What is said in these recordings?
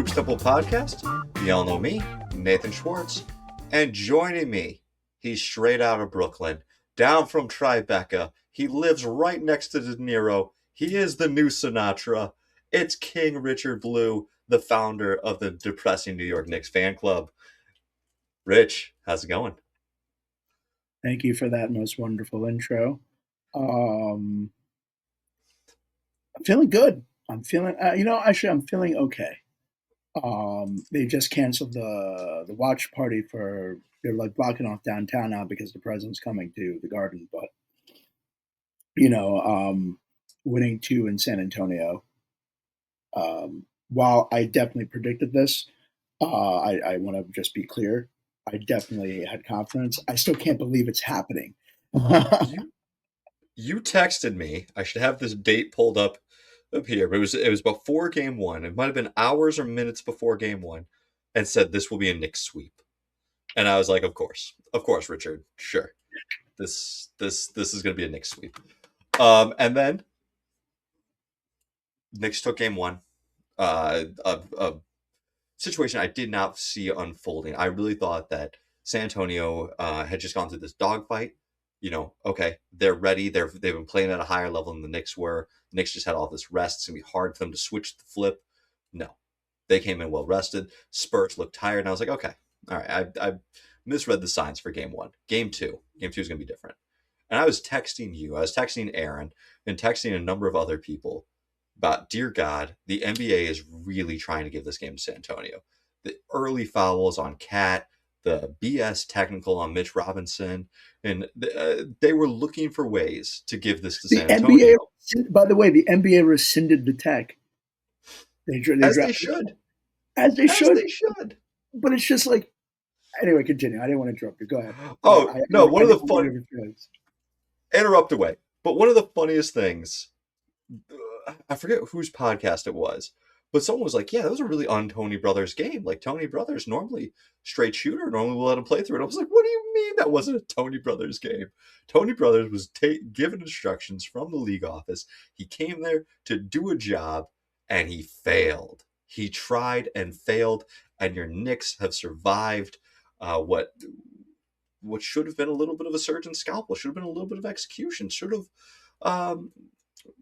Hoops Temple podcast. You all know me, Nathan Schwartz, and joining me, he's straight out of Brooklyn, down from Tribeca. He lives right next to De Niro. He is the new Sinatra. It's King Richard Blue, the founder of the depressing New York Knicks fan club. Rich, how's it going? Thank you for that most wonderful intro. I'm feeling good. I'm feeling, actually, I'm feeling okay. They just canceled the watch party for. They're like blocking off downtown now because the president's coming to the Garden. But you know, um, winning two in San Antonio. While I definitely predicted this, I want to just be clear. I definitely had confidence. I still can't believe it's happening. You you texted me. I should have this date pulled up here, but it was before game one. It might have been hours or minutes before game one, and said this will be a Knicks sweep. And I was like, of course, Richard, sure. This is going to be a Knicks sweep. And then Knicks took game one. A situation I did not see unfolding. I really thought that San Antonio had just gone through this dogfight. Okay, they're ready. They've been playing at a higher level than the Knicks were. The Knicks just had all this rest. It's gonna be hard for them to switch the flip. No, they came in well rested. Spurs looked tired, and I was like, okay, all right. I misread the signs for game one. Game two is gonna be different. And I was texting you. I was texting Aaron and texting a number of other people about, dear God, the NBA is really trying to give this game to San Antonio. The early fouls on Cat, the BS technical on Mitch Robinson, and they were looking for ways to give this to The San NBA, Antonio, by the way, the NBA rescinded the tech. They as they dropped should, as they as should, they should. but it's just like anyway. Continue. I didn't want to interrupt you. Go ahead. Oh no, one I of the didn't want fun your feelings. interrupt away, but one of the funniest things, I forget whose podcast it was, but someone was like, "Yeah, that was a really un-Tony Brothers game. Like Tony Brothers normally straight shooter, normally we'll let him play through it." I was like, "What do you mean that wasn't a Tony Brothers game?" Tony Brothers was given instructions from the league office. He came there to do a job, and he failed. He tried and failed, and your Knicks have survived what should have been a little bit of a surgeon's scalpel, should have been a little bit of execution, um,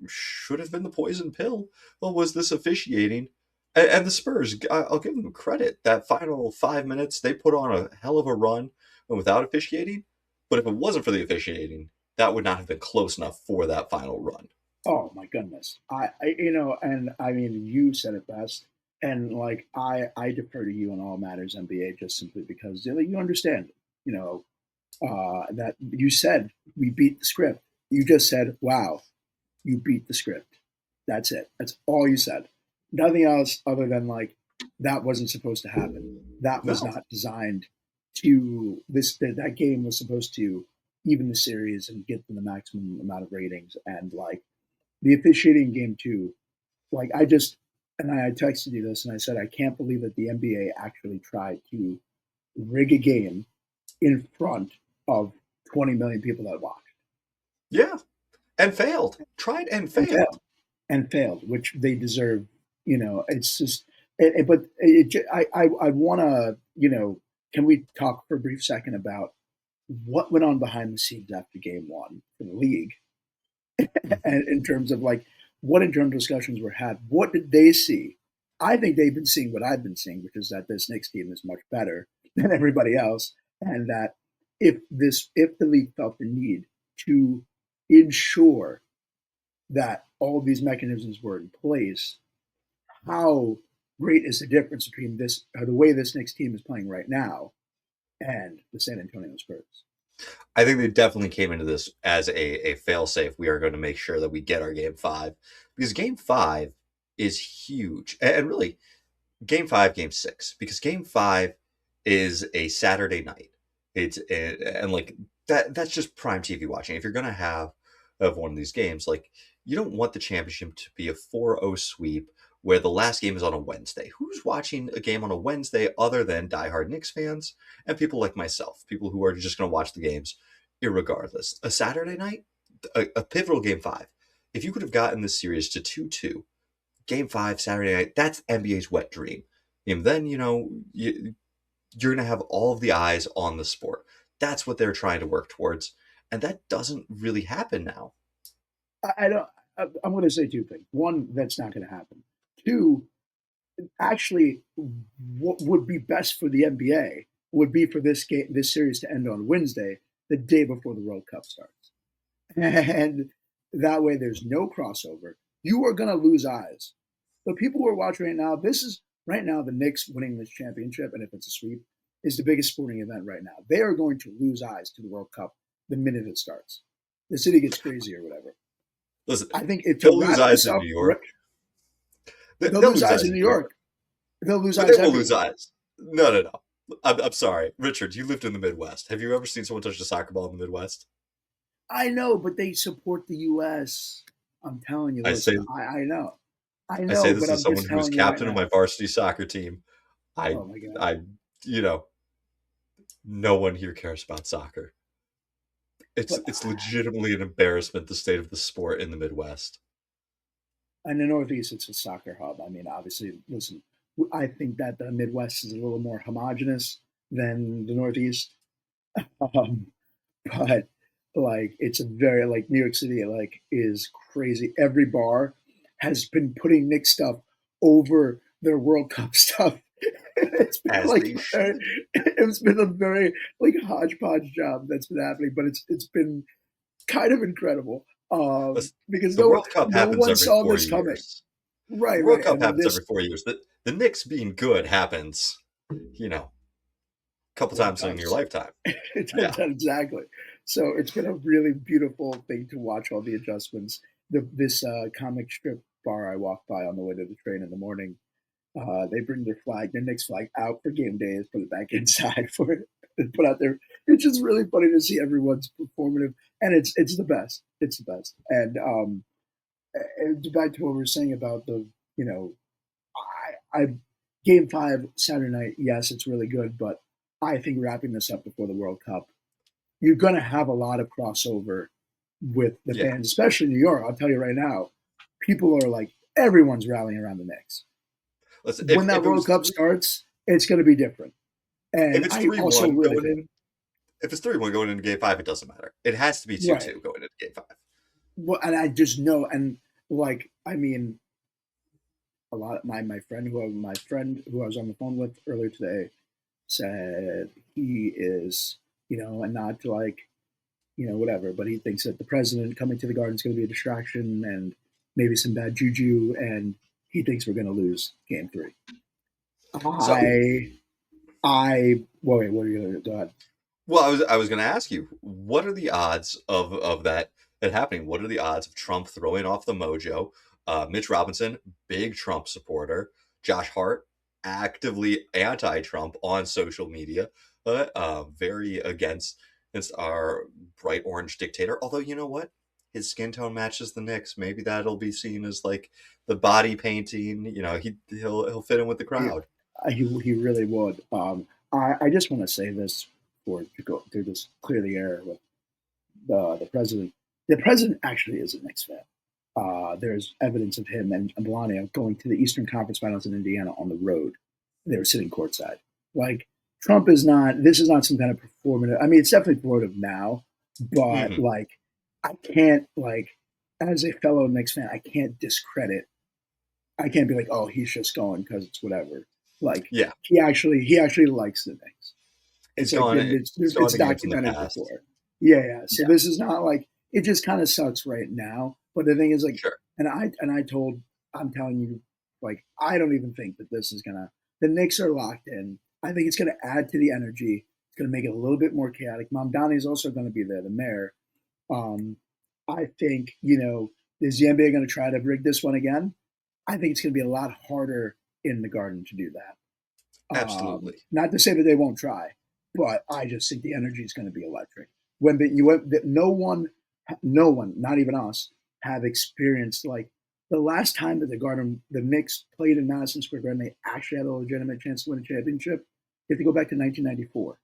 should have been the poison pill. Well, was this officiating? And the Spurs, I'll give them credit. That final 5 minutes, they put on a hell of a run without officiating. But if it wasn't for the officiating, that would not have been close enough for that final run. Oh my goodness. And I mean, you said it best. And like, I defer to you on all matters NBA just simply because you understand, you know, that you said we beat the script. You just said, wow, you beat the script. That's it. That's all you said. Nothing else other than like that wasn't supposed to happen. That was No. not designed to that game was supposed to even the series and get them the maximum amount of ratings. And like the officiating in game two, like I texted you this and I said I can't believe that the NBA actually tried to rig a game in front of 20 million people that watched Yeah. And failed. Tried and and failed. failed, which they deserve. It's just, but I want to, can we talk for a brief second about what went on behind the scenes after game one for the league? And in terms of like what internal discussions were had, what did they see? I think they've been seeing what I've been seeing, which is that this Knicks team is much better than everybody else, and that if the league felt the need to ensure that all of these mechanisms were in place, how great is the difference between the way this Knicks team is playing right now and the San Antonio Spurs? I think they definitely came into this as a fail-safe. We are going to make sure that we get our game five, because game five is huge. And really, game five, game six, because game five is a Saturday night. And like that's just prime TV watching. If you're going to have one of these games, like, you don't want the championship to be a 4-0 sweep where the last game is on a Wednesday. Who's watching a game on a Wednesday other than diehard Knicks fans and people like myself, people who are just going to watch the games irregardless? A Saturday night, a pivotal game five. If you could have gotten this series to 2-2, game five, Saturday night, that's NBA's wet dream. And then, you're going to have all of the eyes on the sport. That's what they're trying to work towards. And that doesn't really happen now. I don't. I'm going to say two things. One, that's not going to happen. Two, actually, what would be best for the NBA would be for this series to end on Wednesday, the day before the World Cup starts, and that way there's no crossover. You are going to lose eyes. The people who are watching right now, this is right now the Knicks winning this championship, and if it's a sweep, is the biggest sporting event right now. They are going to lose eyes to the World Cup the minute it starts. The city gets crazy or whatever. Listen, I think if to they'll lose wrap eyes this in up, New York. they'll They'll lose lose eyes eyes in in New New York, York. They'll lose but they eyes will lose everywhere. eyes. No, no, no. I'm sorry. Richard, you lived in the Midwest. Have you ever seen someone touch a soccer ball in the Midwest? I know, but they support the U.S. I'm telling you, I say listen, I I say know, this but as I'm someone just who was telling you right captain of my now. varsity soccer team. I, Oh my god! I, you know, no one here cares about soccer. It's But it's legitimately an embarrassment the state of the sport in the Midwest. in the Northeast, it's a soccer hub. I mean, obviously, listen, I think that the Midwest is a little more homogenous than the Northeast. Um, but like, it's a very like New York City, like is crazy. Every bar has been putting Knicks stuff over their World Cup stuff. It's been As like they very, should. it's been a very like hodgepodge job that's been happening, but it's been kind of incredible Listen, because the World Cup no happens one every saw four this coming. years. The Right, World right, Cup and then happens this, every 4 years. The Knicks being good happens, you know, a couple one times in time. your lifetime. Yeah. Exactly. So it's been a really beautiful thing to watch all the adjustments. This comic strip bar I walked by on the way to the train in the morning, they bring their flag, their Knicks flag, out for game days, put it back inside for it, and put out there. It's just really funny to see everyone's performative, and it's the best. It's the best. And back to what we were saying about the, you know, I game five Saturday night. Yes, it's really good, but I think wrapping this up before the World Cup, you're going to have a lot of crossover with the Yeah. fans, especially in New York. I'll tell you right now, people are like everyone's rallying around the Knicks. Listen, When that if it World was Cup three starts, it's going to be different. if And it's I three also one really going in, if it's 3-1 going into game five, it doesn't matter. It has to be two right. two going into game five. Well, and I just know, and like, I mean, a lot of my friend who I was on the phone with earlier today said he is, and not to like, whatever, but he thinks that the president coming to the garden is going to be a distraction and maybe some bad juju, and he thinks we're going to lose game three. So, I, well, wait, what are you going to do? Go ahead. well, I was going to ask you, what are the odds of that happening? What are the odds of Trump throwing off the mojo? Mitch Robinson, big Trump supporter. Josh Hart, actively anti-Trump on social media, very against our bright orange dictator. Although you know what, his skin tone matches the Knicks. Maybe that'll be seen as like the body painting. He'll fit in with the He, crowd. he really would. I just want to say this for to go to just clear the air with the president. The president actually is a Knicks fan. There's evidence of him and Melania going to the Eastern Conference Finals in Indiana on the road. They were sitting courtside. Like Trump is not. This is not some kind of performative. I mean, it's definitely performative now, but Hmm. like, I can't like as a fellow Knicks fan, I can't discredit. I can't be like, oh, he's just going because it's whatever. Like Yeah, he actually likes the Knicks. he's It's like gone. He's gone it's to games in the documented past. before. Yeah, yeah. So Yeah, this is not like it just kind of sucks right now. But the thing is like, sure. I'm telling you, like I don't even think that this is gonna. The Knicks are locked in. I think it's gonna add to the energy. It's gonna make it a little bit more chaotic. Mamdani is also gonna be there, the mayor. Um, I think is the NBA gonna try to rig this one again? I think it's gonna be a lot harder in the Garden to do that. Absolutely. Not to say that they won't try, but I just think the energy is going to be electric. When the, you that no one, not even us, have experienced like the last time that the Knicks played in Madison Square Garden, they actually had a legitimate chance to win a championship. You have to go back to 1994.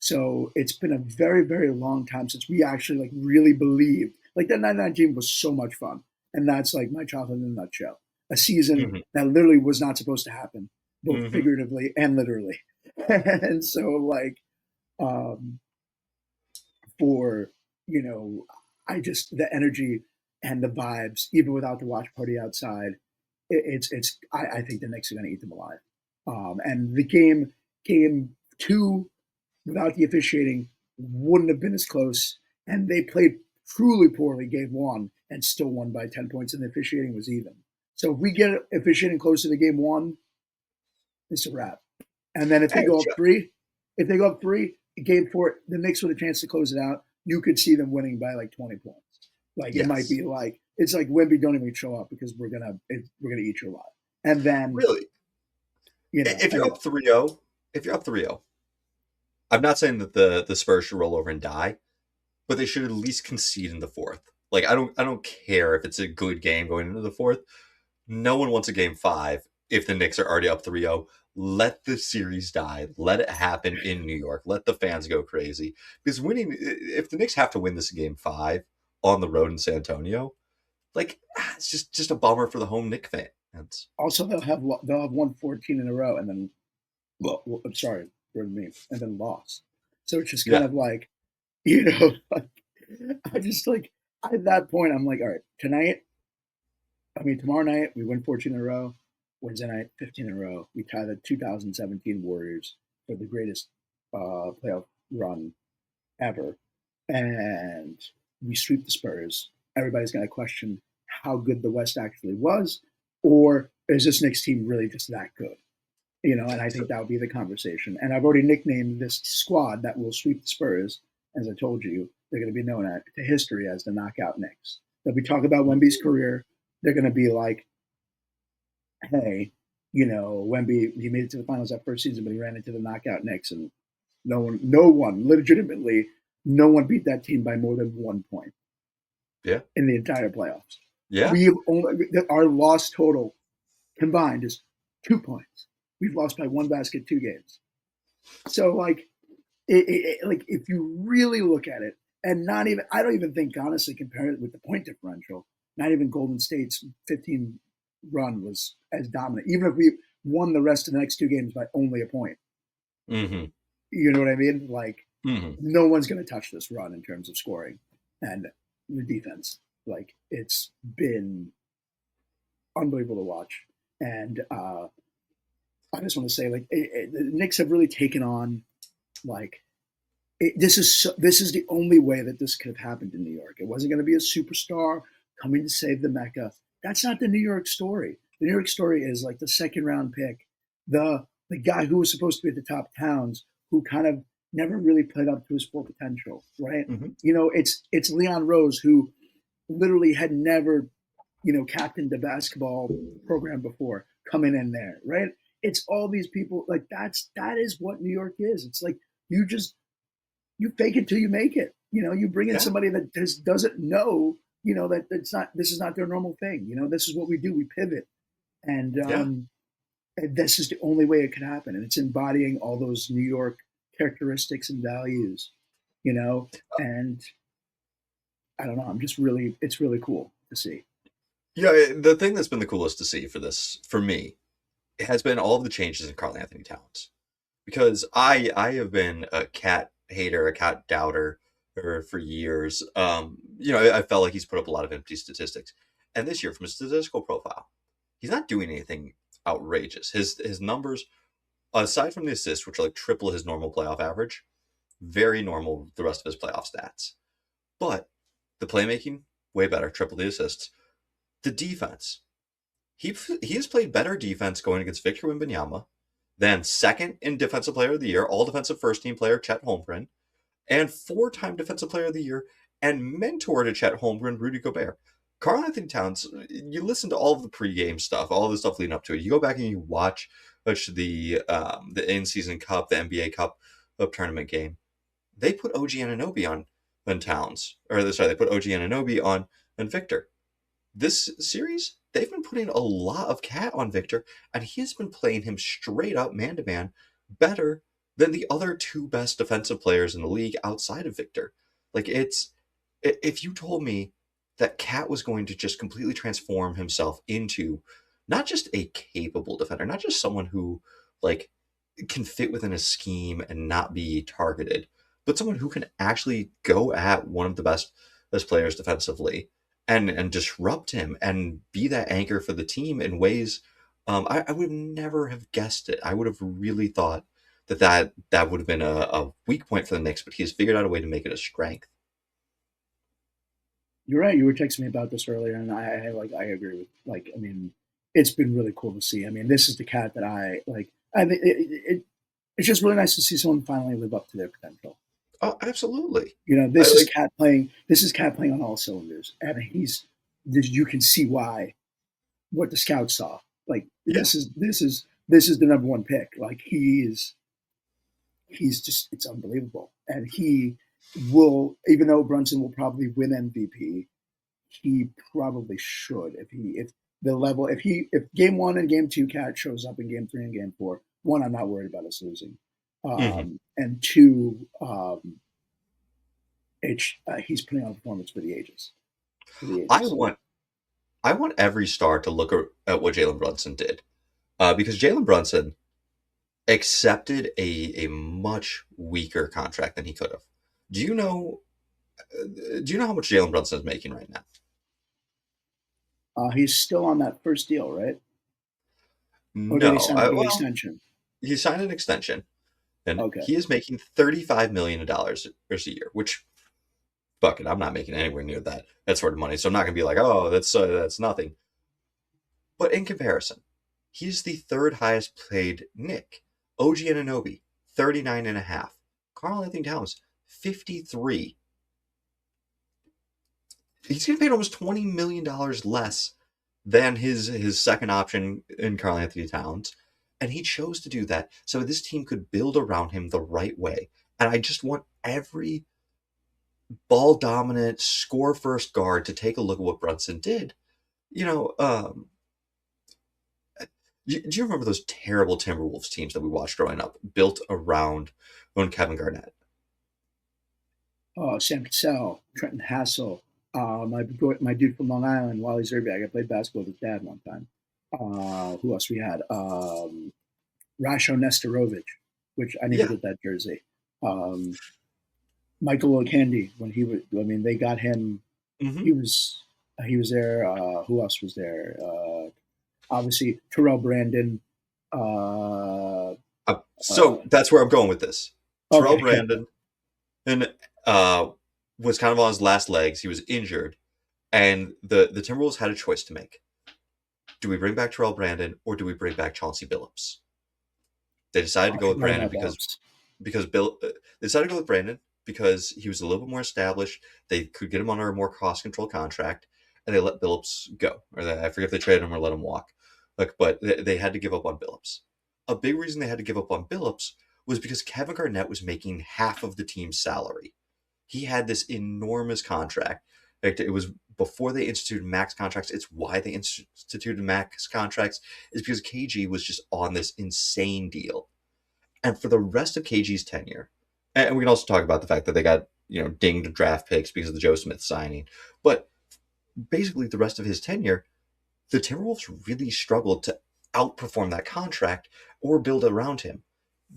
So it's been a very, very long time since we actually like really believed. Like that 99 team was so much fun, and that's like my childhood in a nutshell. A season Hmm. that literally was not supposed to happen, both Mm-hmm. figuratively and literally. And so, like, um, for you know, I just the energy and the vibes, even without the watch party outside, it's. I think the Knicks are going to eat them alive. And the game two without the officiating wouldn't have been as close. And they played truly poorly game one and still won by 10 points, and the officiating was even. So if we get officiating closer to game one, it's a wrap. And then if they Hey, go up three, if they go up three, game four, the Knicks with a chance to close it out, you could see them winning by like 20 points. Like it might yes. be like it's like Wemby, don't even show up because we're gonna eat your alive. And then Really, if you're anyway, up 3-0, if you're up 3-0, I'm not saying that the Spurs should roll over and die, but they should at least concede in the fourth. Like I don't care if it's a good game going into the fourth. No one wants a game five if the Knicks are already up 3-0. Let the series die. Let it happen in New York. Let the fans go crazy. Because winning, if the Knicks have to win this game five on the road in San Antonio, like it's just a bummer for the home Knicks fans. also they'll have won 14 in a row and then I'm sorry for me and then lost. So it's just kind Yeah. of like you know like, I just like at that point I'm like all right tonight I mean, tomorrow night we win 14 in a row. Wednesday night, 15 in a row. We tie the 2017 Warriors for the greatest playoff run ever. And we sweep the Spurs. Everybody's going to question how good the West actually was, or is this Knicks team really just that good? And I So, think that would be the conversation. And I've already nicknamed this squad that will sweep the Spurs. As I told you, they're going to be known to history as the knockout Knicks. If we talk about Wemby's career, they're going to be like, hey, Wemby, he made it to the finals that first season, but he ran into the knockout Knicks, and no one, legitimately, no one beat that team by more than 1 point yeah. in the entire playoffs. Yeah. We have only our loss total combined is 2 points. We've lost by one basket, 2 games. So like if you really look at it, and not even I don't even think honestly compare it with the point differential. Not even Golden State's 15 run was as dominant. Even if we won the rest of the next 2 games by only a point, Mm-hmm. you know what I mean? Like Mm-hmm. no one's going to touch this run in terms of scoring and the defense. Like it's been unbelievable to watch, and I just want to say the Knicks have really taken on like this is the only way that this could have happened in New York. It wasn't going to be a superstar coming to save the Mecca. That's not the New York story. The New York story is like the second round pick, the guy who was supposed to be at the top towns, who kind of never really played up to his full potential, right? Mm-hmm. It's Leon Rose who literally had never, captained a basketball program before coming in there, right? It's all these people like that is what New York is. It's like you just you fake it till you make it. You bring in Yeah. somebody that just doesn't know, that it's not this is not their normal thing. This is what we do. We pivot, and Yeah. this is the only way it can happen. And it's embodying all those New York characteristics and values, and I don't know. It's really cool to see. Yeah. The thing that's been the coolest to see for this, for me, has been all of the changes in Karl Anthony Towns. Because I have been a cat hater, a cat doubter for years. I felt like he's put up a lot of empty statistics. And this year, from his statistical profile, he's not doing anything outrageous. His numbers, aside from the assists, which are like triple his normal playoff average, very normal the rest of his playoff stats. But the playmaking, way better, triple the assists. The defense, he has played better defense going against Victor Wembanyama than second in Defensive Player of the Year, All Defensive First Team player Chet Holmgren, and four-time Defensive Player of the Year and mentor to Chet Holmgren, Rudy Gobert. Karl Anthony Towns, you listen to all of the pregame stuff, all of the stuff leading up to it. You go back and you watch the in-season cup, the NBA Cup tournament game. They put OG Anunoby on Towns, or sorry, they put OG Anunoby on Victor. This series, they've been putting a lot of cat on Victor, and he's been playing him straight up man to man better than the other two best defensive players in the league outside of Victor. Like if you told me that Cat was going to just completely transform himself into not just a capable defender, not just someone who like can fit within a scheme and not be targeted, but someone who can actually go at one of the best players defensively and disrupt him and be that anchor for the team in ways I would never have guessed it. I would have really thought that would have been a weak point for the Knicks, but he has figured out a way to make it a strength. You're right. You were texting me about this earlier, and I agree with I mean, it's been really cool to see. I mean, this is the cat that I like. I mean, it's just really nice to see someone finally live up to their potential. Oh, absolutely. You know, I, this is like, cat playing. This is cat playing on all cylinders, and you can see why what the scouts saw. Like yeah. this is the number one pick. Like he's just it's unbelievable, and he will even though Brunson will probably win MVP, he probably should if the level if game one and game two cat shows up in game three and game four. One, I'm not worried about us losing, Mhm. and two, he's putting on a performance for the ages. For the I ages. want I want every star to look at what Jalen Brunson did, because Jalen Brunson accepted a much weaker contract than he could have. Do you know? Do you know how much Jalen Brunson is making right now? He's still on that first deal, right? Or did he No. sign a big Well, extension? he signed an extension, and Okay. he is making $35 million a year. Which, fuck it, I'm not making anywhere near that sort of money. So I'm not gonna be like, oh, that's nothing. But in comparison, he's the third highest paid Nick. OG Anunoby, 39 and a half. Karl Anthony Towns, 53. He's getting paid almost $20 million less than his second option in Karl Anthony Towns. And he chose to do that so this team could build around him the right way. And I just want every ball dominant, score first guard to take a look at what Brunson did. You know, do you remember those terrible Timberwolves teams that we watched growing up, built around one Kevin Garnett? Sam Cassell, Trenton Hassel, my dude from Long Island, Wally Zerbiak. I played basketball with his dad one time. Who else we had? Rasho Nestorovic, which I need to Yeah. get that jersey. Um, Michael O'Candy, when he was, I mean, they got him. Hmm. He was there. Who else was there? Obviously, Terrell Brandon. Uh, So that's where I'm going with this. Terrell okay, Brandon and was kind of on his last legs. He was injured, and the Timberwolves had a choice to make. Do we bring back Terrell Brandon or do we bring back Chauncey Billups? They decided to I go with forgot Brandon about because Billups. because Bill they decided to go with Brandon because he was a little bit more established. They could get him under a more cost control contract, and they let Billups go. I forget if they traded him or let him walk. Like, but they had to give up on Billups. A big reason they had to give up on Billups was because Kevin Garnett was making half of the team's salary. He had this enormous contract. Like, it was before they instituted max contracts. It's why they instituted max contracts is because KG was just on this insane deal. And for the rest of KG's tenure, and we can also talk about the fact that they got, dinged draft picks because of the Joe Smith signing. But basically, the rest of his tenure, the Timberwolves really struggled to outperform that contract or build around him.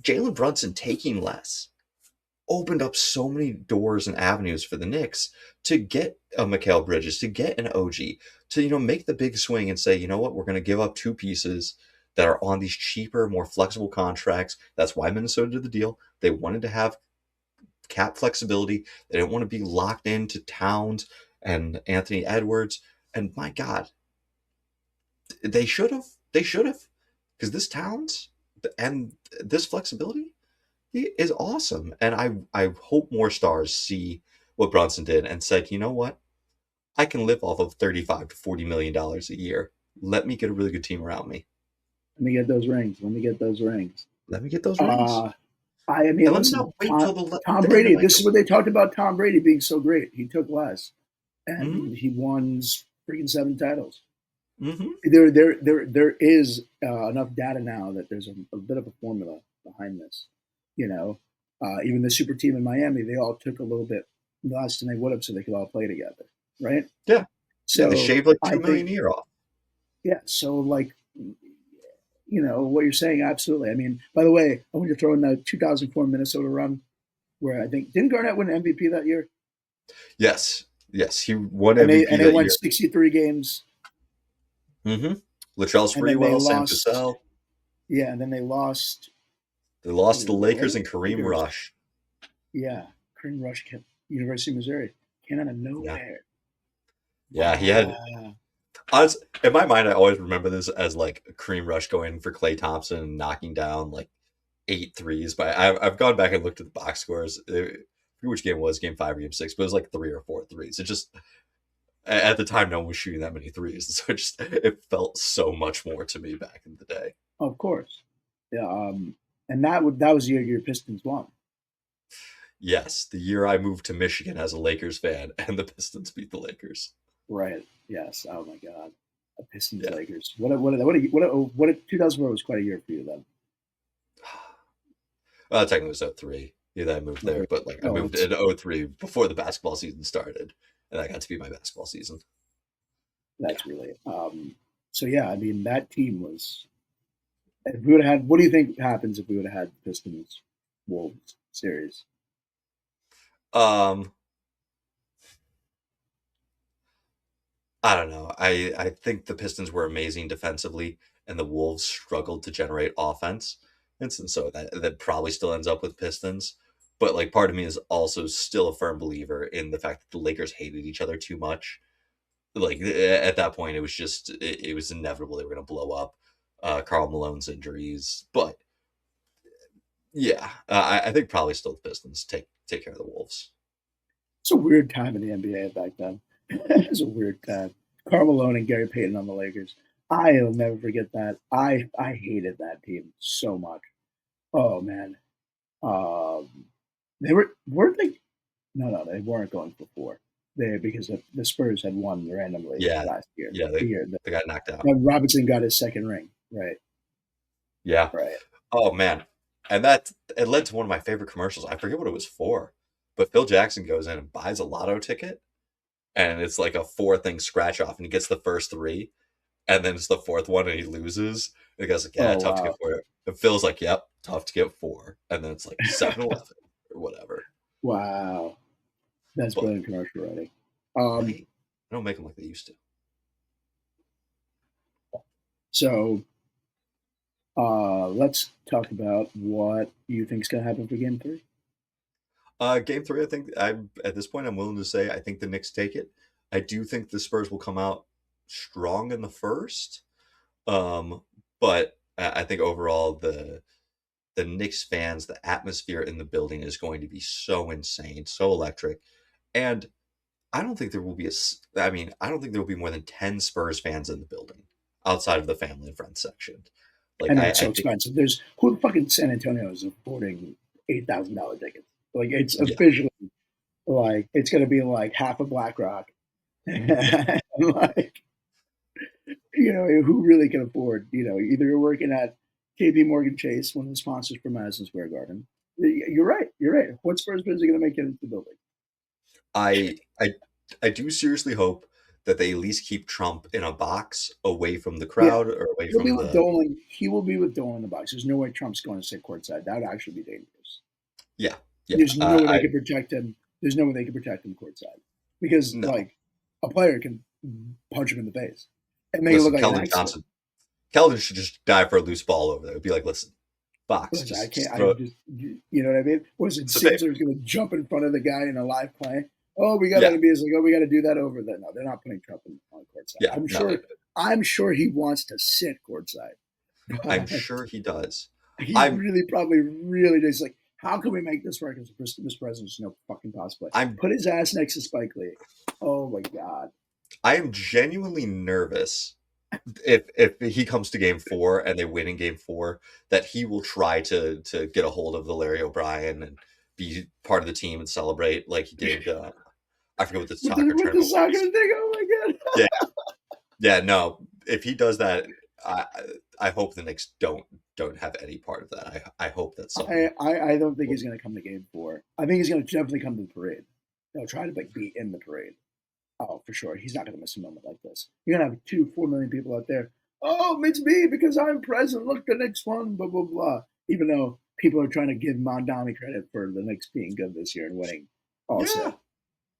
Jalen Brunson taking less opened up so many doors and avenues for the Knicks to get a Mikal Bridges, to get an OG, to make the big swing and say, you know what, we're going to give up two pieces that are on these cheaper, more flexible contracts. That's why Minnesota did the deal. They wanted to have cap flexibility. They didn't want to be locked into Towns and Anthony Edwards. And my God, they should have. They should have, because this Towns and this flexibility, he is awesome. And I hope more stars see what Bronson did and said, you know what? I can live off of 35 to $40 million a year. Let me get a really good team around me. Let me get those rings. Let me get those rings. Let me get those rings. Uh, I mean, And let me listen, not wait till Tom the end of Brady. my This is what career. they talked about. Tom Brady being so great. He took less, Hmm. and he won freaking 7 titles. Hmm. There is enough data now that there's a bit of a formula behind this. You know, even the super team in Miami, they all took a little bit less than they would have, so they could all play together, right? Yeah. Yeah, they So shaved like I 2 million think a year off. Yeah. So like, what you're saying, absolutely. I mean, by the way, I want you to throw in the 2004 Minnesota run where I think didn't Garnett win MVP that year, Yes, yes, he won and they MVP and they that won year. 63 games, Mm-hmm. Latrell and then they Sprewell, Sam lost. Cassell. Yeah, and then they lost They lost to the to what Lakers are and the Kareem Lakers? Rush. Yeah, Kareem Rush kept University of Missouri came out of Yeah, nowhere. yeah, he had. Wow. In my mind, I always remember this as like Kareem Rush going for Klay Thompson and knocking down like eight threes. But I've gone back and looked at the box scores. I forget which game it was, game five or game six, but it was like three or four threes. It just at the time no one was shooting that many threes, so it felt so much more to me back in the day. Of course. Yeah. And that was the year your Pistons won. Yes, the year I moved to Michigan as a Lakers fan, and the Pistons beat the Lakers. Right. Yes. Oh my God. Pistons Yeah. Lakers. What a 2004 was quite a year for you then. Well, technically it was 03. Yeah, I moved there, Okay. but like I Oh, moved it's in 03 before the basketball season started, and that got to be my basketball season. Yeah. that's really so yeah, I mean that team was if we would have had what do you think happens if we would have had Pistons Wolves series? Um, I don't know. I think the Pistons were amazing defensively, and the Wolves struggled to generate offense, and so that probably still ends up with Pistons. But like, part of me is also still a firm believer in the fact that the Lakers hated each other too much. Like at that point, it was just it was inevitable they were going to blow up. Carl Malone's injuries, but yeah, I think probably still the Pistons take care of the Wolves. It's a weird time in the NBA back then. It was a weird time. Karl Malone and Gary Payton on the Lakers. I'll never forget that. I hated that team so much. Oh man. Um, they weren't they? No, they weren't going for four. They because the Spurs had won randomly Yeah, last year. yeah, The year that they got knocked out. when Robinson got his second ring. Right, Yeah. right. Oh man, and that it led to one of my favorite commercials. I forget what it was for, but Phil Jackson goes in and buys a lotto ticket, and it's like a four thing scratch off, and he gets the first three, and then it's the fourth one, and he loses. And the guy's like, "Yeah, Oh tough to wow, get four." And Phil's like, "Yep, tough to get four." And then it's like 7-Eleven or whatever. wow. That's But brilliant commercial writing. Um, right, I don't make them like they used to. so let's talk about what you think is going to happen for Game Three. Game three, I think I'm at this point. I'm willing to say I think the Knicks take it. I do think the Spurs will come out strong in the first, um, but I think overall the Knicks fans, the atmosphere in the building is going to be so insane, so electric, and I don't think there will be I mean, I don't think there will be more than 10 Spurs fans in the building outside of the family and friends section. I Like know it's I so think, expensive. There's who the fucking San Antonio is affording $8,000 tickets. Like it's yeah, officially like it's going to be like half of BlackRock. Like who really can afford? Either you're working at KP Morgan Chase, one of the sponsors for Madison Square Garden. You're right. You're right. What Spurs fans are going to make it into the building? I I I do seriously hope that they at least keep Trump in a box away from the Yeah, crowd or away he'll be from with the Dolan. He will be with Dolan in the box. There's no way Trump's going to sit courtside. That would actually be dangerous. yeah, yeah. There's no way they I could protect him. There's no way they could protect him courtside because no. like a player can punch him in the face and make it look Listen, like an Keldon accident. Johnson. Keldon should just dive for a loose ball over there. It'd be like, listen, box, Listen, I can't. just I throw it. just you know what I mean. Was it It's a favor. Sizzler's going to jump in front of the guy in a live play? Oh, we got Yeah, to be like, oh, we got to do that over there. No, they're not putting Trump on courtside. yeah. I'm No, sure. I'm sure he wants to sit courtside, I'm but sure he does. he I'm really probably really does. Like, how can we make this work? As Mr. President's no fucking possible. I'm Put his ass next to Spike Lee. Oh my god. I am genuinely nervous if he comes to game four and they win in game four, that he will try to get a hold of the Larry O'Brien and be part of the team and celebrate like he did. I forget what the With the soccer with the tournament soccer was. thing. Oh my god. Yeah, yeah. No, if he does that, I I hope the Knicks don't have any part of that. I hope that I, something. I, I don't think he's going to come to game four. I think he's going to definitely come to the parade. He'll try to like be in the parade. Oh, for sure. He's not going to miss a moment like this. You're going to have 4 million people out there. Oh, it's me because I'm president. Look, the Knicks won, blah, blah, blah. Even though people are trying to give Mondani credit for the Knicks being good this year and winning Yeah. also.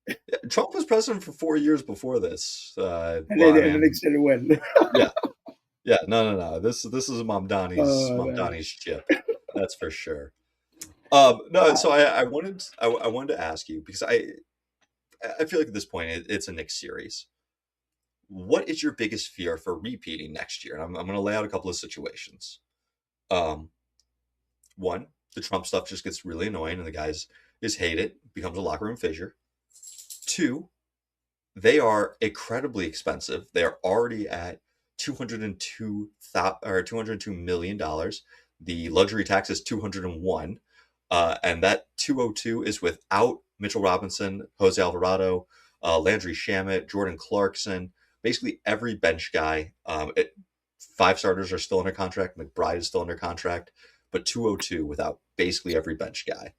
Yeah, Trump was president for 4 years before this. And, Well, I and the mean, Knicks didn't win. yeah, yeah, no. This is Mamdani's Nice. chip. That's for sure. No, I, so I wanted to ask you because I feel like at this point it's a Knicks series. What is your biggest fear for repeating next year? And I'm going to lay out a couple of situations. Um, One, the Trump stuff just gets really annoying, and the guys just hate it. Becomes a locker room fissure. Two, they are incredibly expensive. They are already at 202 million dollars. The luxury tax is 201, and that 202 is without Mitchell Robinson, Jose Alvarado, Landry Shamet, Jordan Clarkson, basically every bench guy. Five starters are still under contract. McBride is still under contract, but 202 without basically every bench guy.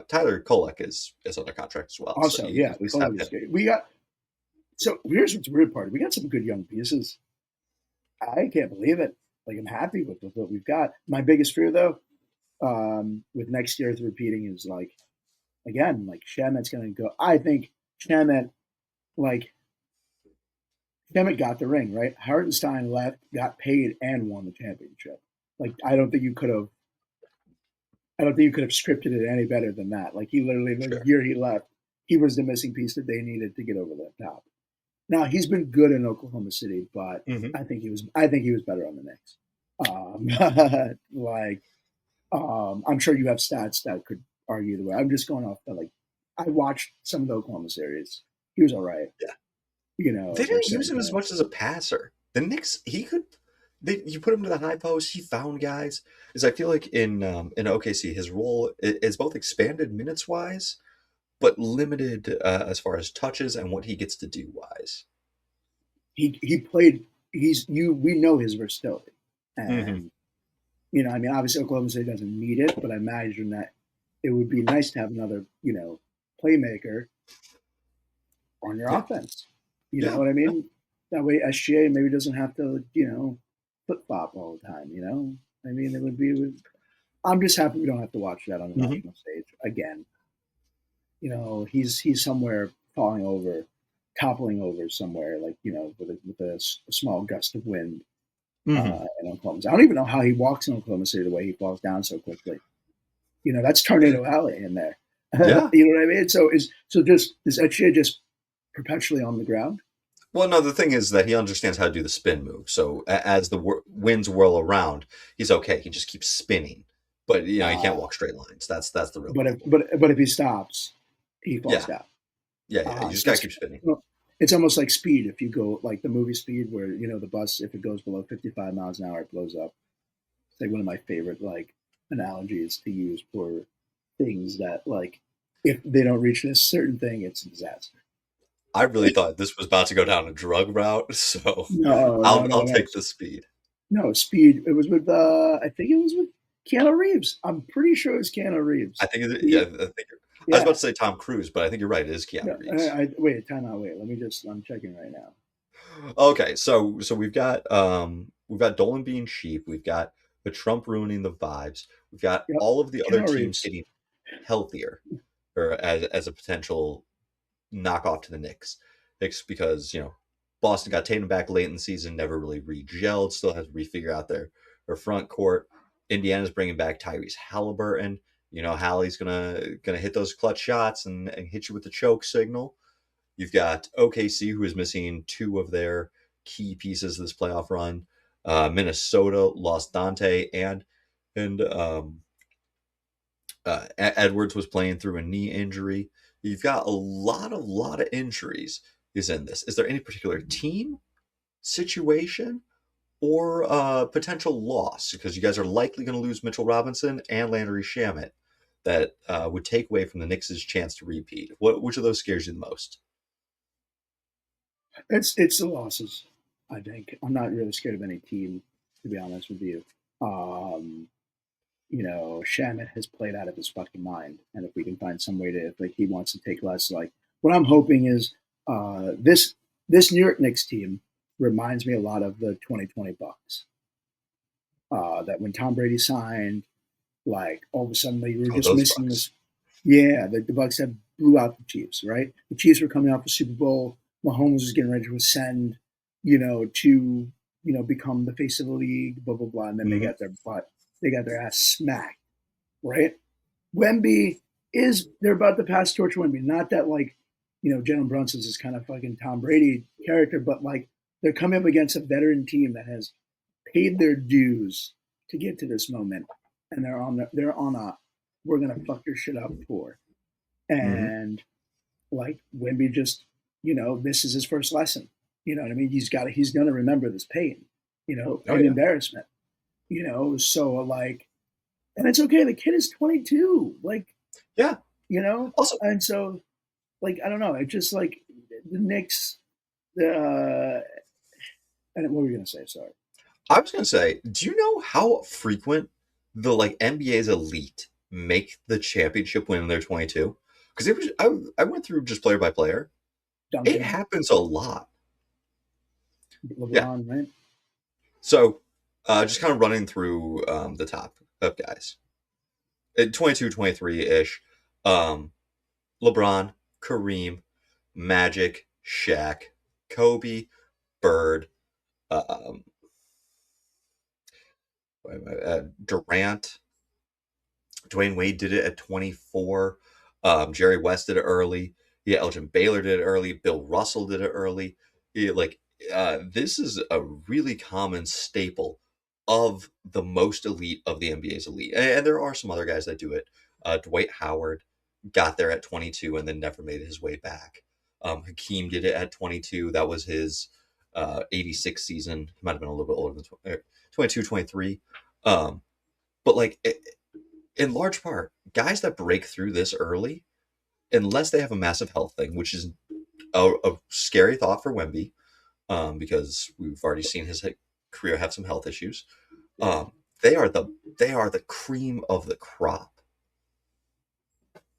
Tyler Kolek is under contract as well, so also, you yeah, at least have Cole is him. great. We got so here's what's the weird part. We got some good young pieces. I can't believe it. Like I'm happy with what we've got. My biggest fear though, with next year's repeating is like again, like Shamet's gonna go. I think Shamet like Shamet got the ring, right? Hartenstein left, got paid, and won the championship. Like I don't think you could have scripted it any better than that. Like he literally the Sure. year he left, he was the missing piece that they needed to get over the top. Now he's been good in Oklahoma City, but Hmm. I think he was better on the Knicks. Like I'm sure you have stats that could argue the way. I'm just going off the like I watched some of the Oklahoma series. He was all right. Yeah. You know, They as we're didn't use saying him as here. much as a passer. The Knicks, he could. You put him to the high post. He found guys. Is I feel like in OKC, his role is both expanded minutes wise, but limited as far as touches and what he gets to do wise. He played. He's you. We know his versatility, Hmm. and I mean, obviously Oklahoma City doesn't need it, but I imagine that it would be nice to have another, playmaker on your Yeah, offense. You know yeah, what I yeah. mean? That way SGA maybe doesn't have to, flip flop all the time. I mean, I'm just happy we don't have to watch that on the Hmm. national stage again. He's somewhere falling over, toppling over somewhere, like with a small gust of wind Hmm. in Oklahoma. I don't even know how he walks in Oklahoma City the way he falls down so quickly. That's Tornado Alley in there. Yeah. You know what I mean? So is Etche just perpetually on the ground? Well, no, the thing is that he understands how to do the spin move. So as the winds whirl around, he's okay. He just keeps spinning, but he can't Uh, walk straight lines. That's the real but if problem. but but if he stops, he falls Yeah, down. yeah. You just So gotta it's keep spinning. it's almost like Speed. If you go like the movie Speed, where the bus, if it goes below 55 miles an hour, it blows up. It's like one of my favorite like analogies to use for things that like if they don't reach this certain thing, it's a disaster. I really thought this was about to go down a drug route, so No, no, I'll no, no. take the speed. No, Speed. It was with I think it was with Keanu Reeves. I'm pretty sure it was Keanu I Reeves. think yeah. He, I was about yeah. to say Tom Cruise, but I think you're right. It is No, Keanu Reeves. wait, time out. Wait, let me just. I'm checking right now. Okay, so we've got Dolan being cheap. We've got the Trump ruining the vibes. We've got Yep, all of the other Keanu teams Reeves. getting healthier, or as a potential knockoff to the Knicks. Knicks because Boston got Tatum back late in the season, never really re-gelled, still has to refigure out their front court. Indiana's bringing back Tyrese Halliburton. Hallie's gonna hit those clutch shots and hit you with the choke signal. You've got OKC, who is missing two of their key pieces of this playoff run. Minnesota lost Dante and Edwards was playing through a knee injury. You've got a lot of injuries is in this. Is there any particular team, situation, or potential loss? Because you guys are likely going to lose Mitchell Robinson and Landry Shamet. That would take away from the Knicks' chance to repeat. Which of those scares you the most? It's the losses. I think I'm not really scared of any team, to be honest with you. Um, Shamit has played out of his fucking mind, and if we can find some way to, if like he wants to take less, like what I'm hoping is This New York Knicks team reminds me a lot of the 2020 Bucks. That when Tom Brady signed, like all of a sudden they were Oh, just those missing Bucks. this. Yeah, the Bucks had blew out the Chiefs, right? The Chiefs were coming off the Super Bowl. Mahomes was getting ready to ascend, to become the face of the league, blah blah blah, and then Hmm. they got their ass smacked, right? Wemby they're about to pass torch Wemby. Not that like, Jalen Brunson's this kind of fucking Tom Brady character, but like they're coming up against a veteran team that has paid their dues to get to this moment, and they're on a we're gonna fuck your shit up tour, Hmm. and like Wemby just this is his first lesson. You know what I mean? He's gonna remember this pain, Oh and yeah, embarrassment. So like, and it's okay. The kid is 22. Like, yeah. Also, and so like I don't know. It's just like the Knicks. Uh, and what were we gonna say? Sorry. I was gonna say, do you know how frequent the like NBA's elite make the championship when they're 22? Because it was I went through just player by player. It Duncan, happens a lot. Yeah. LeBron, right? So, just kind of running through the top of guys. At 22, 23-ish. Um, LeBron, Kareem, Magic, Shaq, Kobe, Bird, um, Durant, Dwayne Wade did it at 24. Jerry West did it early. Yeah, Elgin Baylor did it early. Bill Russell did it early. Yeah, like this is a really common staple of the most elite of the NBA's elite, and there are some other guys that do it. Dwight Howard got there at 22 and then never made his way back. Hakeem did it at 22. That was his 86 season. He might have been a little bit older than 22, 23. But like in large part, guys that break through this early, unless they have a massive health thing, which is a scary thought for Wemby, because we've already seen his career have some health issues. Yeah, Um, they are the cream of the crop.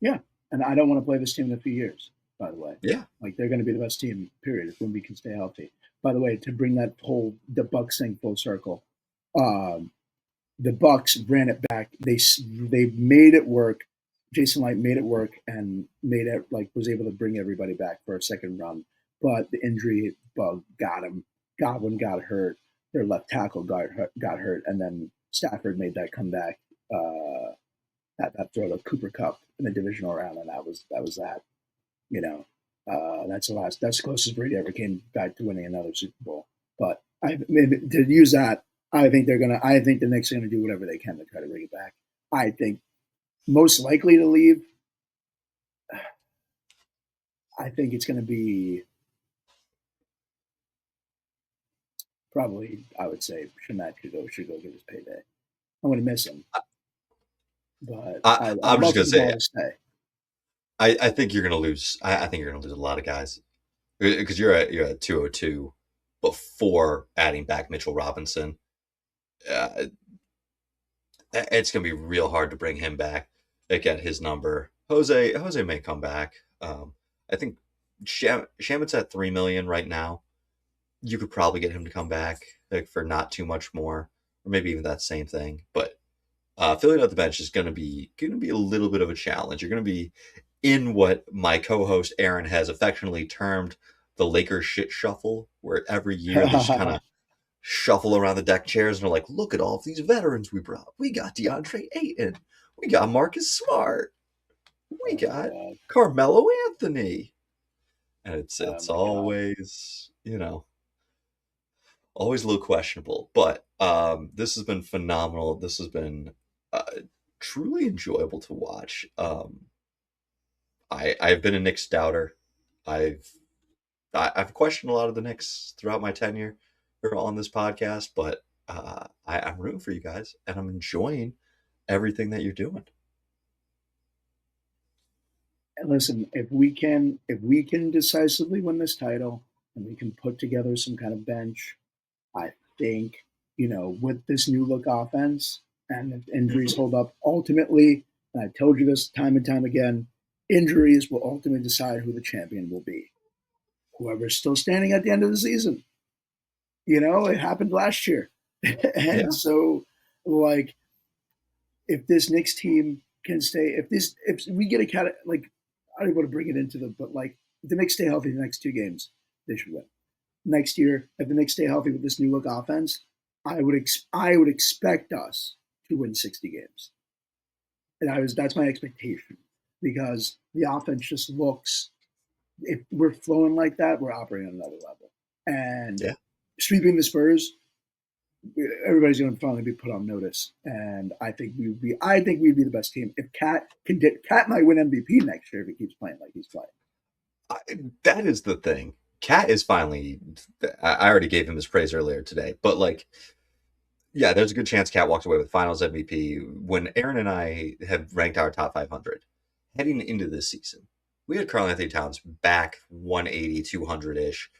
yeah. And I don't want to play this team in a few years. By the way, Yeah. like they're going to be the best team. Period. If Wemby can stay healthy. By the way, to bring that whole the Bucks thing full circle, um, the Bucks ran it back. They made it work. Jason Light made it work and made it like was able to bring everybody back for a second run. But the injury bug got him. Godwin got hurt. Their left tackle got hurt, and then Stafford made that comeback. That throw to Cooper Cup in the divisional round, and that was that. You know, that's the closest Brady ever came back to winning another Super Bowl. But to use that, I think the Knicks are gonna do whatever they can to try to bring it back. I think most likely to leave. I think it's gonna be probably. I would say Shemet should go get his payday. I'm gonna miss him, but I'd I'm just love for gonna the say, ball to stay. I think you're gonna lose. I think you're gonna lose a lot of guys because you're at 202 before adding back Mitchell Robinson. Uh, it's gonna be real hard to bring him back. Get his number. Jose may come back. I think Shamit's at 3 million right now. You could probably get him to come back like for not too much more, or maybe even that same thing. But filling out the bench is gonna be a little bit of a challenge. You're gonna be in what my co-host Aaron has affectionately termed the Lakers shit shuffle, where every year they just kind of shuffle around the deck chairs and they're like, look at all of these veterans we brought. We got DeAndre Ayton. We got Marcus Smart. We Oh got God! Carmelo Anthony. And it's Oh it's my God! always, always a little questionable. But this has been phenomenal. This has been uh, truly enjoyable to watch. I've been a Knicks doubter. I've I've questioned a lot of the Knicks throughout my tenure here on this podcast, but I'm rooting for you guys, and I'm enjoying everything that you're doing. And listen, if we can decisively win this title and we can put together some kind of bench, I think, with this new look offense and if injuries Mhm. hold up, ultimately, and I've told you this time and time again, injuries will ultimately decide who the champion will be. whoever's still standing at the end of the season. You know, it happened last year. And Yeah, so, like, if this Knicks team can stay, if we get a cat, like, I don't want to bring it into the, but like, if the Knicks stay healthy the next 2 games, they should win. Next year, if the Knicks stay healthy with this new look offense, I would expect us to win 60 games, and that's my expectation because the offense just looks. If we're flowing like that, we're operating on another level, and yeah. sweeping the Spurs, everybody's going to finally be put on notice. And I think we'd be the best team if Cat might win MVP next year if he keeps playing like he's playing. I, that is the thing. Cat is finally. I already gave him his praise earlier today, but like, yeah, there's a good chance Cat walks away with Finals MVP. When Aaron and I have ranked our top 500 heading into this season, we had Karl Anthony Towns back 180, 200 ish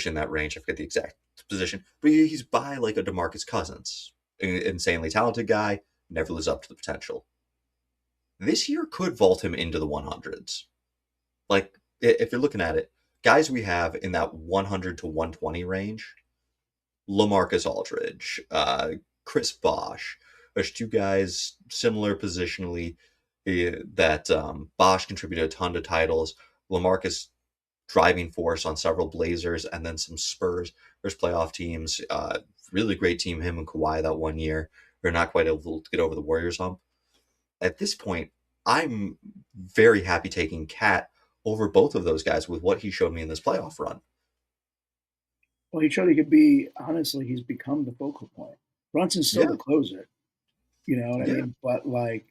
in that range. I forget the exact position, but he's by like a DeMarcus Cousins, an insanely talented guy, never lives up to the potential. This year could vault him into the 100s. Like, if you're looking at it, guys we have in that 100 to 120 range, LaMarcus Aldridge, Chris Bosh. There's two guys similar positionally that Bosh contributed a ton to titles. LaMarcus driving force on several Blazers and then some Spurs. There's playoff teams. Really great team, him and Kawhi that one year. They're not quite able to get over the Warriors hump. At this point, I'm very happy taking Cat over both of those guys with what he showed me in this playoff run. Well, he showed he could be. Honestly, he's become the focal point. Brunson's still the Yeah, closer. You know what I yeah. mean? But like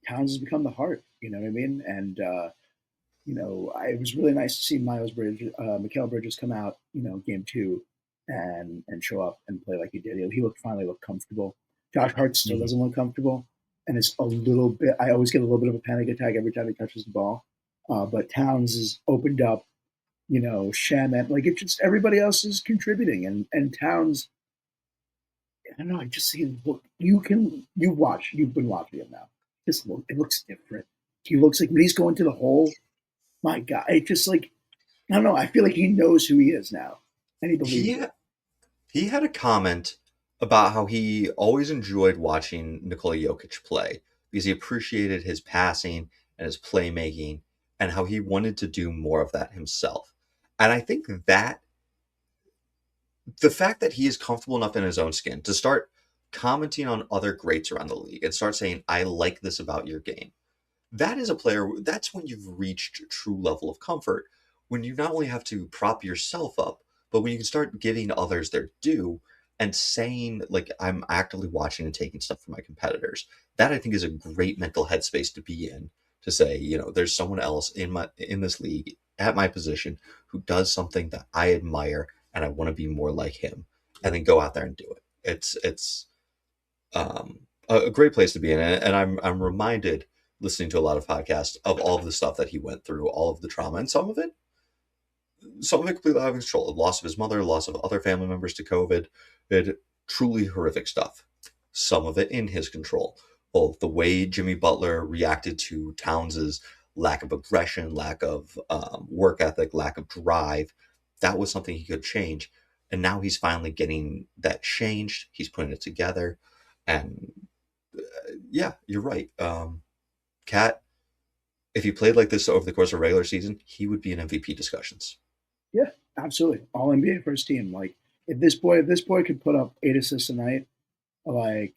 Towns has become the heart. You know what I mean? And it was really nice to see Mikal Bridges come out, game two, and show up and play like he did. He finally looked comfortable. Josh Hart still Mhm. doesn't look comfortable, and it's a little bit. I always get a little bit of a panic attack every time he touches the ball. But Towns has opened up. Shamet, like it just everybody else is contributing, and Towns. I don't know. I just see look. You've been watching him now. Just look. It looks different. He looks like when he's going to the hole. My God, it just like I don't know. I feel like he knows who he is now, and he believes He it. he had a comment about how he always enjoyed watching Nikola Jokic play because he appreciated his passing and his playmaking and how he wanted to do more of that himself. And I think that the fact that he is comfortable enough in his own skin to start commenting on other greats around the league and start saying, I like this about your game. That is a player, that's when you've reached a true level of comfort, when you not only have to prop yourself up, but when you can start giving others their due and saying, like, I'm actively watching and taking stuff from my competitors. That I think is a great mental headspace to be in to say, there's someone else in this league at my position who does something that I admire and I want to be more like him, and then go out there and do it. It's a great place to be in, and I'm reminded listening to a lot of podcasts of all of the stuff that he went through, all of the trauma, and some of it completely out of control. The loss of his mother, loss of other family members to COVID, it truly horrific stuff. Some of it in his control. Well, the way Jimmy Butler reacted to Towns's lack of aggression, lack of work ethic, lack of drive, that was something he could change. And now he's finally getting that changed. He's putting it together. And yeah, you're right. Cat, if he played like this over the course of a regular season, he would be in MVP discussions. Yeah, absolutely. All NBA first team. Like if this boy could put up 8 assists a night, like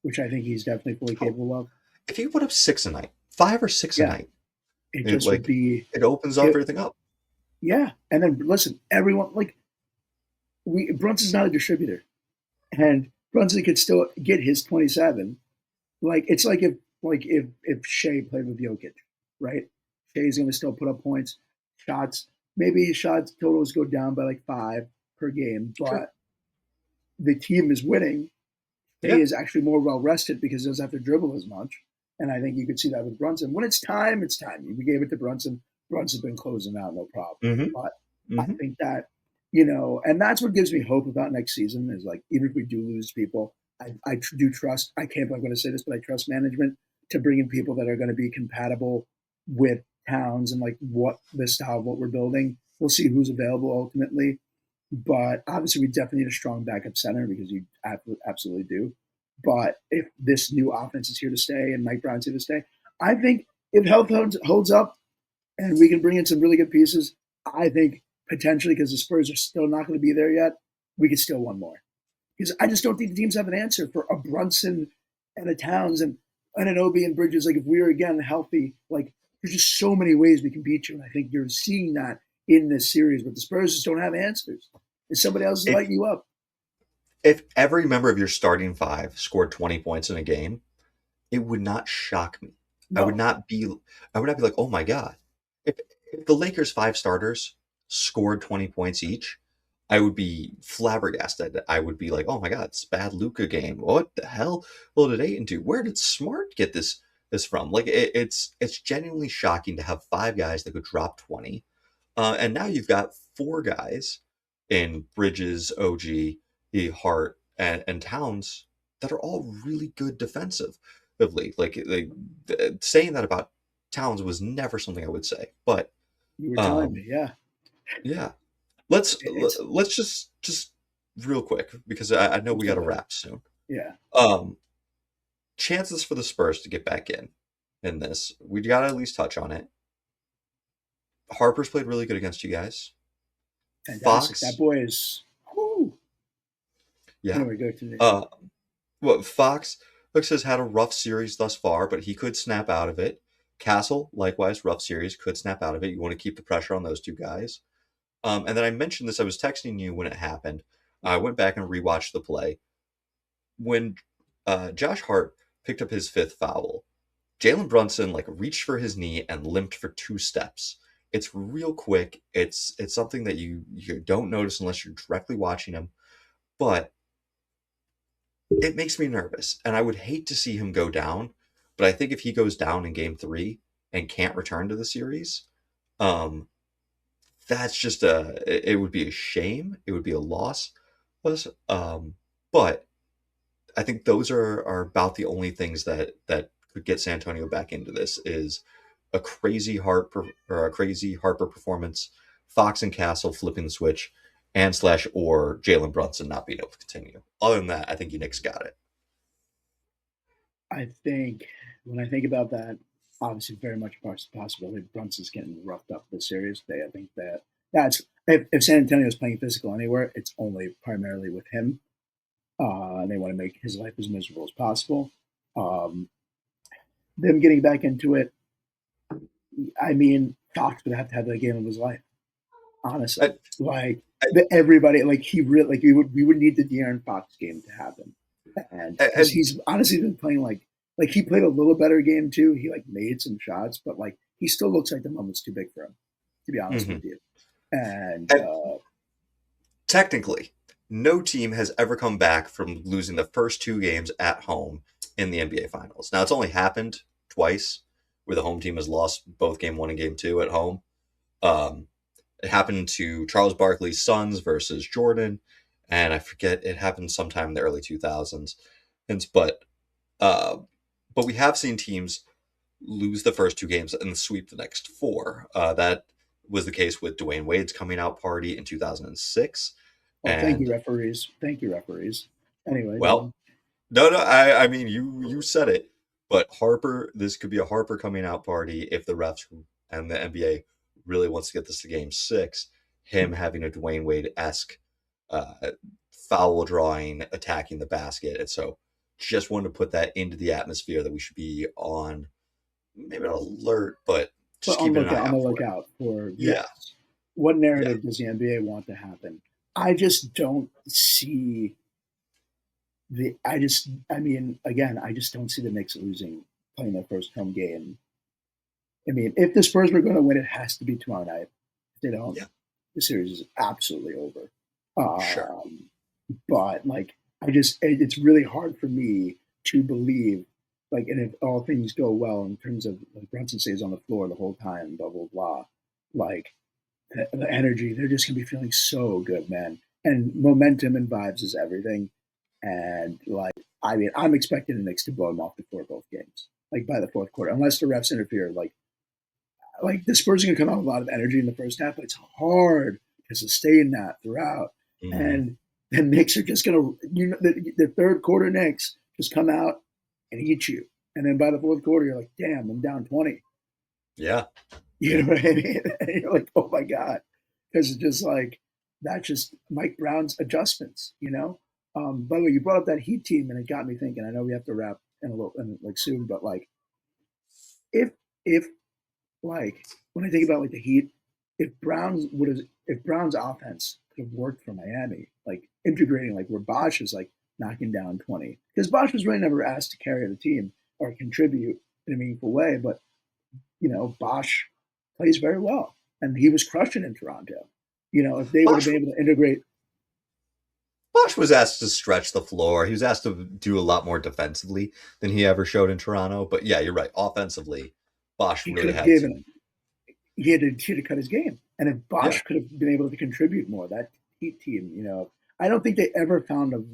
which I think he's definitely fully Oh, capable of. if he put up 6 a night, 5 or 6 a Yeah, night, it it just would like be it opens up it. everything up. Yeah, and then listen, everyone like we Brunson's not a distributor, and Brunson could still get his 27. Like it's like if Shea played with Jokic, right? Shea's going to still put up points, shots. Maybe his shots totals go down by like 5 per game, Sure. but the team is winning. Shea Yeah. is actually more well rested because he doesn't have to dribble as much. And I think you could see that with Brunson. When it's time, it's time. We gave it to Brunson. Brunson's been closing out, no problem. Mm-hmm. But I Mm-hmm. think that, and that's what gives me hope about next season is like, even if we do lose people, I do trust, I can't believe I'm going to say this, but I trust management to bring in people that are going to be compatible with Towns and like what the style of what we're building. We'll see who's available ultimately. But obviously, we definitely need a strong backup center because you absolutely do. But if this new offense is here to stay and Mike Brown's here to stay, I think if health holds up and we can bring in some really good pieces, I think potentially because the Spurs are still not going to be there yet, we could still win more. Because I just don't think the teams have an answer for a Brunson and a Towns and an Obi and Bridges. Like if we are again healthy, like there's just so many ways we can beat you. And I think you're seeing that in this series, but the Spurs just don't have answers. And somebody else is If lighting you up. if every member of your starting five scored 20 points in a game, it would not shock me. I would No, not be I would not be like, "Oh my god." If, if the Lakers five starters scored 20 points each, I would be flabbergasted. I would be like, "Oh my god, it's a bad Luca game. What the hell? Well, did Ayton do? Where did Smart get this from?" Like it's genuinely shocking to have five guys that could drop 20. And now you've got four guys in Bridges, OG, Hart, and Towns that are all really good defensively. Saying that about Towns was never something I would say, but you were telling um, me, yeah. yeah. Let's It's let's just real quick because I know I'm we so got to good. wrap soon. Yeah, Um, Chances for the Spurs to get back in this, we got to at least touch on it. Harper's played really good against you guys. fantastic. That Fox, boy is. Whoo. yeah. Anyway, go to the Uh, Well, Fox looks has had a rough series thus far, but he could snap out of it. Castle, likewise, rough series, could snap out of it. You want to keep the pressure on those two guys. And then I mentioned this, I was texting you when it happened. I went back and rewatched the play. When Josh Hart picked up his fifth foul, Jalen Brunson like reached for his knee and limped for 2 steps. It's real quick. It's something that you don't notice unless you're directly watching him. But it makes me nervous, and I would hate to see him go down. But I think if he goes down in game 3 and can't return to the series, um, that's just it would be a shame. It would be a loss. But I think those are about the only things that could get San Antonio back into this is a crazy or a crazy Harper performance, Fox and Castle flipping the switch, and slash or Jalen Brunson not being able to continue. Other than that, I think you Knicks got it. I think when I think about that, obviously very much a possibility Brunson's getting roughed up this series. I think that's if San Antonio is playing physical anywhere, it's only primarily with him. And they want to make his life as miserable as possible. Um, them getting back into it, I mean, Fox would have to have that game of his life. I, Honestly, like I, everybody, like he really, like we would need the De'Aaron Fox game to happen, and because and he's honestly been playing like he played a little better game too. He like made some shots, but like he still looks like the moment's too big for him, to be honest mhm. with you. And And technically, no team has ever come back from losing the first 2 games at home in the NBA Finals. Now, it's only happened twice where the home team has lost both game 1 and game 2 at home. Um, it happened to Charles Barkley's Suns versus Jordan, and I forget it happened sometime in the early 2000s. And uh, but we have seen teams lose the first 2 games and sweep the next 4. That was the case with Dwayne Wade's coming out party in 2006. well, thank you And referees, thank you referees. Anyway, go well, on. no, I mean you said it, but Harper, this could be a Harper coming out party if the refs and the NBA really wants to get this to game 6. Him having a Dwayne Wade esque uh, foul drawing, attacking the basket, and so just wanted to put that into the atmosphere that we should be on maybe not alert, but But just keeping an eye on the out for it. lookout for Yeah, yes, what yeah, narrative does the NBA want to happen? I just don't see I mean, again, I just don't see the Knicks losing playing their first home game. I mean, if the Spurs were going to win, it has to be tomorrow night. If they don't, yeah, the series is absolutely over. sure. But like, it's really hard for me to believe, like, and if all things go well in terms of like Brunson stays on the floor the whole time, blah blah blah, like the energy, they're just gonna be feeling so good, man. And momentum and vibes is everything. And like, I mean, I'm expecting the Knicks to blow them off before both games, like by the fourth quarter, unless the refs interfere. Like, like the Spurs are going to come out with a lot of energy in the first half, but it's hard to sustain that throughout. Hmm. And the Knicks are just going to, the third quarter Knicks just come out and eat you. And then by the fourth quarter, you're like, damn, I'm down 20. Yeah, You yeah. know what I mean? And you're like, oh my God. Because it's just like, that's just Mike Brown's adjustments, you know? By the way, you brought up that Heat team, and it got me thinking. I know we have to wrap in a little, in like soon, but like, if, if like when I think about like the Heat, if Brown's offense could have worked for Miami, like integrating like where Bosch is like knocking down 20, because Bosch was really never asked to carry the team or contribute in a meaningful way, but Bosch plays very well, and he was crushing in Toronto. If they would have Bosh been able to integrate, Bosh was asked to stretch the floor. He was asked to do a lot more defensively than he ever showed in Toronto. But yeah, you're right. Offensively, Bosh he could really have had given to. he had to cut his game, and if Yeah, Bosch could have been able to contribute more, that Heat team, I don't think they ever found the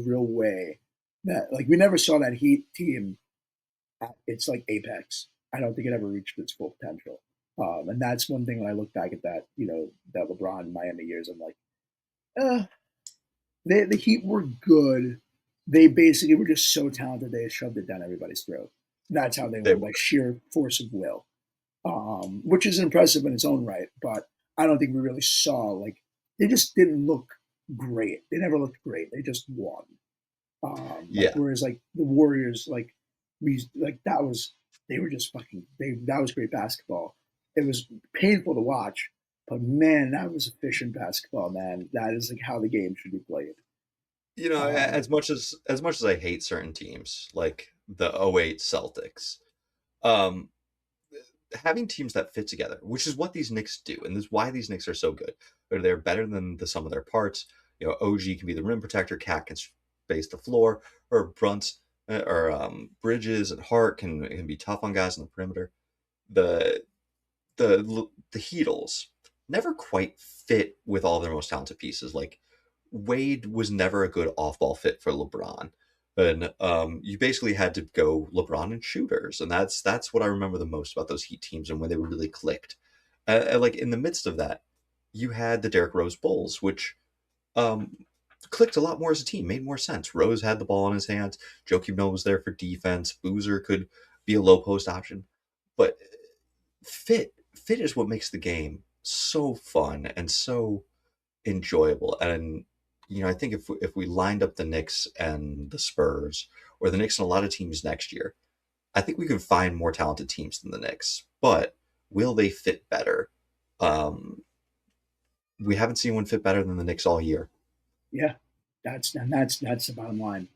real way that like we never saw that Heat team at its like apex. I don't think it ever reached its full potential. And that's one thing when I look back at that, that LeBron Miami years, I'm like, uh, the Heat were good. They basically were just so talented they shoved it down everybody's throat. That's how they they won by were. sheer force of will, which is impressive in its own right. But I don't think we really saw like they just didn't look great. They never looked great. They just won. Like Yeah, whereas like the Warriors, like we like that was they were just fucking that was great basketball. It was painful to watch, but man, that was efficient basketball, man. That is like how the game should be played. as Um, much as I hate certain teams, like the '08 Celtics, um, having teams that fit together, which is what these Knicks do, and this is why these Knicks are so good. They're better than the sum of their parts. OG can be the rim protector, Cat can space the floor, or Brunt or Bridges and Hart can be tough on guys on the perimeter. The the Heatles never quite fit with all their most talented pieces. Like Wade was never a good off ball fit for LeBron. And you basically had to go LeBron and shooters, and that's what I remember the most about those Heat teams and when they were really clicked. Like in the midst of that, you had the Derrick Rose Bulls, which um, clicked a lot more as a team, made more sense. Rose had the ball in his hands. Joakim Noah was there for defense. Boozer could be a low post option, but fit is what makes the game so fun and so enjoyable. And I think if we lined up the Knicks and the Spurs, or the Knicks and a lot of teams next year, I think we could find more talented teams than the Knicks. But will they fit better? Um, we haven't seen one fit better than the Knicks all year. yeah, that's the bottom line.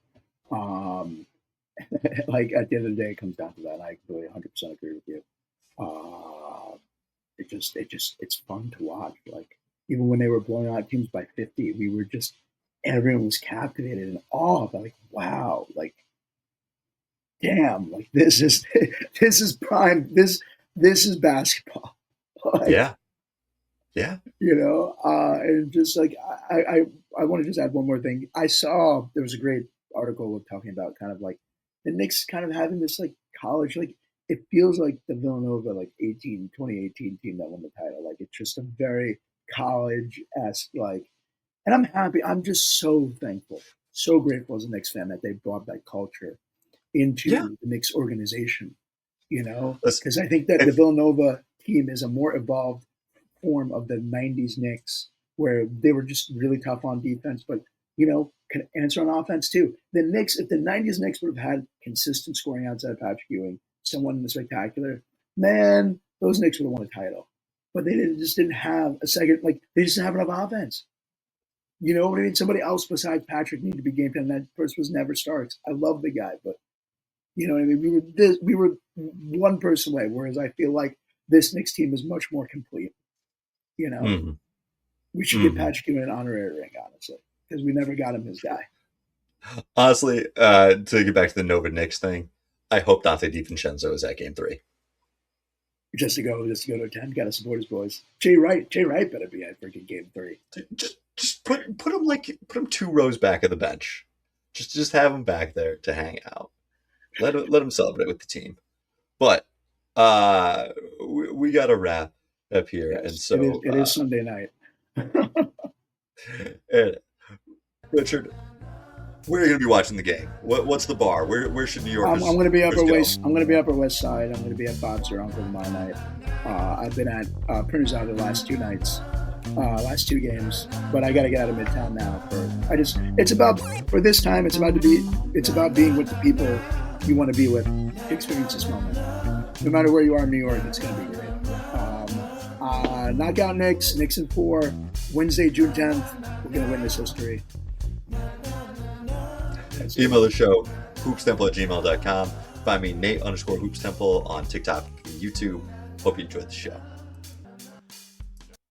Um, like at the end of the day, it comes down to that. I really 100% agree with you. Uh, it's fun to watch. Like even when they were blowing out teams by 50, we were just everyone was captivated and awe. Like wow, like damn, like this is this is prime. This is basketball. Like Yeah, yeah. and just like I want to just add one more thing. I saw there was a great article talking about kind of like the Knicks kind of having this like college like it feels like the Villanova like 2018 team that won the title. Like it's just a very college esque like, and I'm happy. I'm just so thankful, so grateful as a Knicks fan that they brought that culture Yeah. into the Knicks organization. Listen, Because I think that the if Villanova team is a more evolved form of the 90s Knicks, where they were just really tough on defense, but, can answer on offense too. The Knicks, if the 90s Knicks would have had consistent scoring outside of Patrick Ewing, someone in the spectacular, man, those Knicks would have won a title. But just didn't have a second, like, they just didn't have enough offense. You know what I mean? Somebody else besides Patrick needed to be game time. That person was never Starks. I love the guy, but you know what I mean? We were one person away, whereas I feel like this Knicks team is much more complete. You know, mhm, we should give mhm. Patrick Ewing an honorary ring, honestly, because we never got him his guy. Honestly, to get back to the Nova Knicks thing, I hope Dante DiVincenzo is at Game 3. Just to go to 10, got to support his boys. Jay Wright better be at freaking game 3. Just put him 2 rows back of the bench. Just have him back there to hang out. Let him celebrate with the team. But uh, we got to wrap up here, and Yes, it is. so It is Sunday night. and Richard, where are you going to be watching the game? What's the bar? Where should New I'm Yorkers going to be Upper go? West. I'm going to be Upper West Side. I'm going to be at Bob's or Uncle tomorrow night. I've been at Printers Out the last 2 nights, last 2 games, but I got to get out of Midtown now. It's about for this time. It's about being with the people you want to be with. Experience this moment. No matter where you are in New York, it's going to be great. Knockout Knicks, Knicks in 4, Wednesday, June 10th. We're going to win this history. Email the show, hoopstemple@gmail.com. Find me, Nate_hoopstemple on TikTok and YouTube. Hope you enjoyed the show.